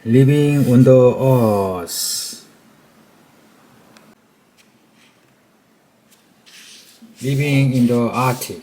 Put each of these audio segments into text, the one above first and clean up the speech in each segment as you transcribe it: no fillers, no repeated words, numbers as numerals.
living on the earth, living in the Arctic.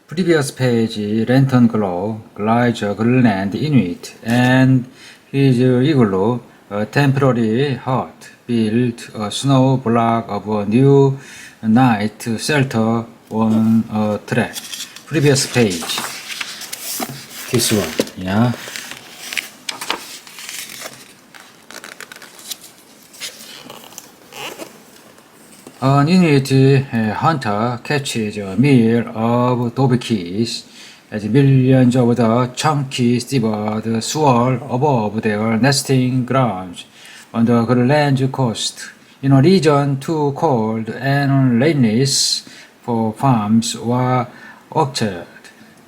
Previous page, lantern glow, glides a Greenland Inuit and his igloo, a temporary hut, built a snow block of a new night shelter on a track. Previous page, this one, yeah. An Inuit hunter catches a meal of dobkies as millions of the chunky seabirds swirl above their nesting grounds on the Greenland coast, in a region too cold and rainless for farms or orchards.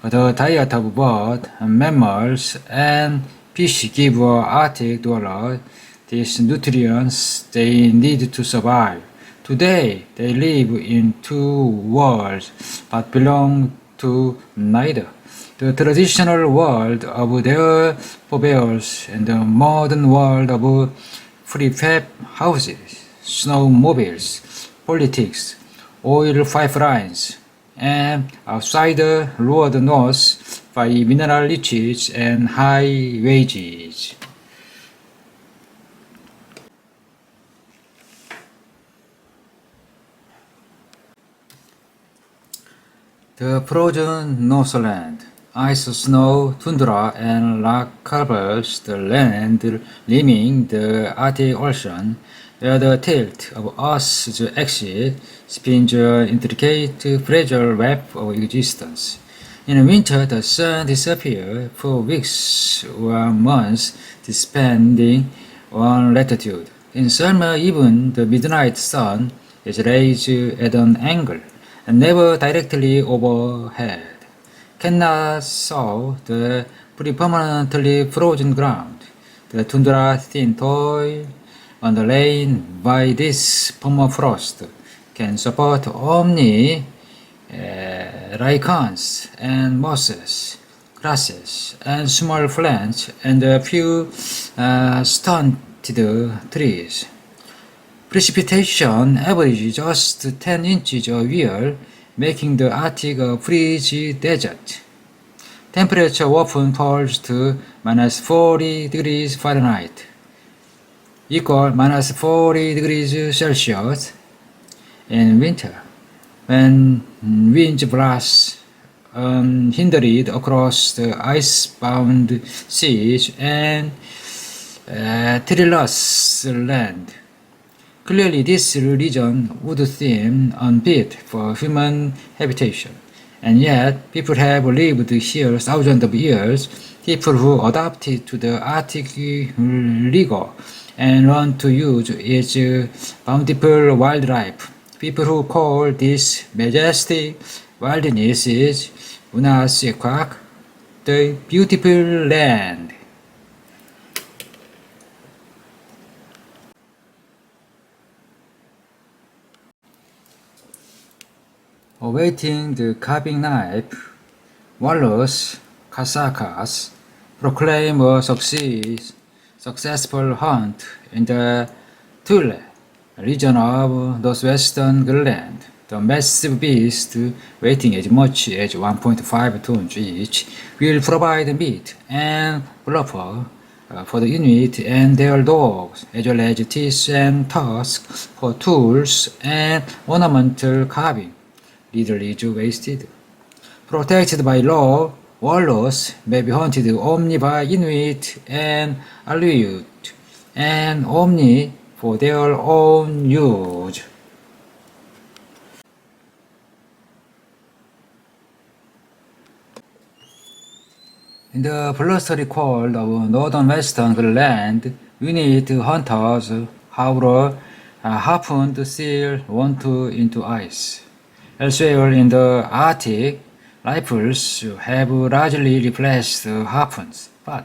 The diet of birds, mammals, and fish give Arctic dwellers these nutrients they need to survive. Today, they live in two worlds, but belong to neither. The traditional world of their forebears and the modern world of prefab houses, snowmobiles, politics, oil pipelines, and outside lured north by mineral riches and high wages. The frozen Northland, ice, snow, tundra, and rock covers the land liming the Arctic Ocean, where the tilt of Earth's axis spins an intricate fragile web of existence. In winter, the sun disappears for weeks or months, depending on latitude. In summer, even the midnight sun is raised at an angle and never directly overhead, cannot saw the permanently frozen ground. The tundra thin toil underlain by this permafrost can support only lichens and mosses, grasses, and small plants, and a few stunted trees. Precipitation averages just 10 inches a year, making the Arctic a freeze desert. Temperature often falls to minus 40 degrees Fahrenheit, equal minus 40 degrees Celsius in winter, when winds blast unhindered across the ice-bound seas and treeless land. Clearly, this region would seem unfit for human habitation, and yet people have lived here thousands of years, people who adapted to the Arctic rigor and learned to use its bountiful wildlife. People who call this majestic wilderness is Unasikak, the beautiful land. Awaiting the carving knife, walrus Kasakas proclaim a successful hunt in the Thule region of northwestern Greenland. The massive beast, weighing as much as 1.5 tons each, will provide meat and blubber for the Inuit and their dogs, as well as teeth and tusks for tools and ornamental carving. Little is wasted. Protected by law, walrus may be hunted only by Inuit and Aleut, and only for their own use. In the blustery cold of northern western Greenland, Inuit hunters however harpooned seal into ice. Elsewhere in the Arctic, rifles have largely replaced harpoons, but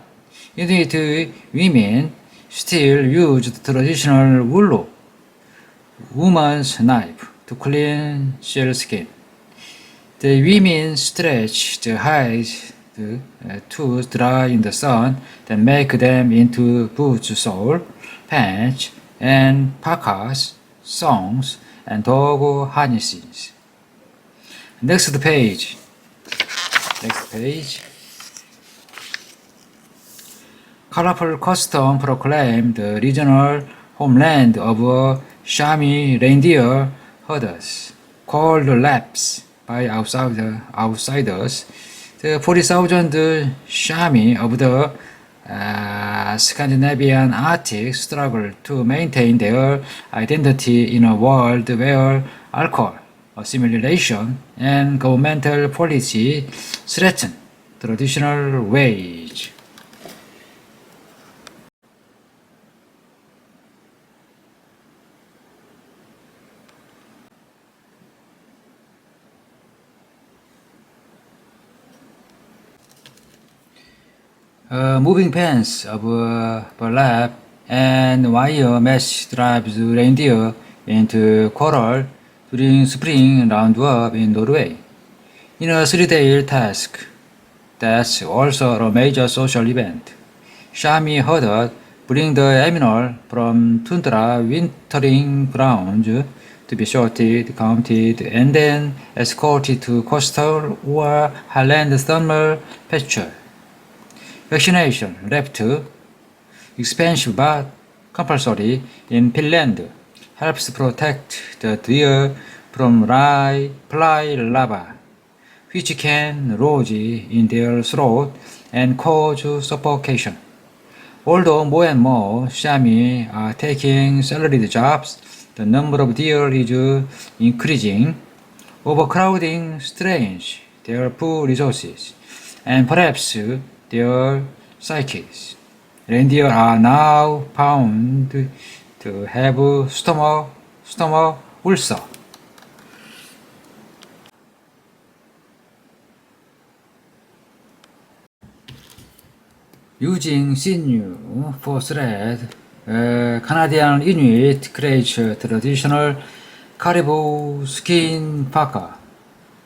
Inuit women still use the traditional willow woman's knife to clean sealskin. The women stretch the hides to dry in the sun, then make them into boots, sole, pants, and parkas, songs, and dog harnesses. Next page. Colorful custom proclaimed the regional homeland of Sami reindeer herders, called Laps by outsiders. The 40,000 Sami of the Scandinavian Arctic struggle to maintain their identity in a world where alcohol, assimilation, and governmental policy threaten traditional ways. Moving pens of burlap and wire mesh drives reindeer into coral during spring roundup in Norway. In a 3-day task, that's also a major social event. Sami herders bring the animal from tundra wintering grounds to be sorted, counted, and then escorted to coastal or highland thermal pasture. Vaccination left expensive but compulsory in Finland helps protect the deer from fly larvae, which can lodge in their throat and cause suffocation. Although more and more Sami are taking salaried jobs, the number of deer is increasing. Overcrowding strains their poor resources and perhaps their psyches. Reindeer are now found to have stomach ulcer. Using sinew for thread, Canadian Inuit creates a traditional caribou skin parka.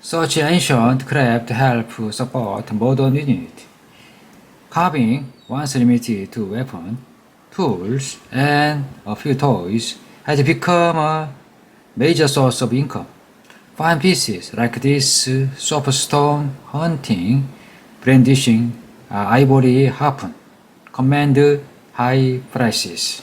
Such ancient craft help support modern Inuit. Carving, once limited to weapons, tools, and a few toys, has become a major source of income. Fine pieces like this soapstone hunting, brandishing, ivory harpoon command high prices.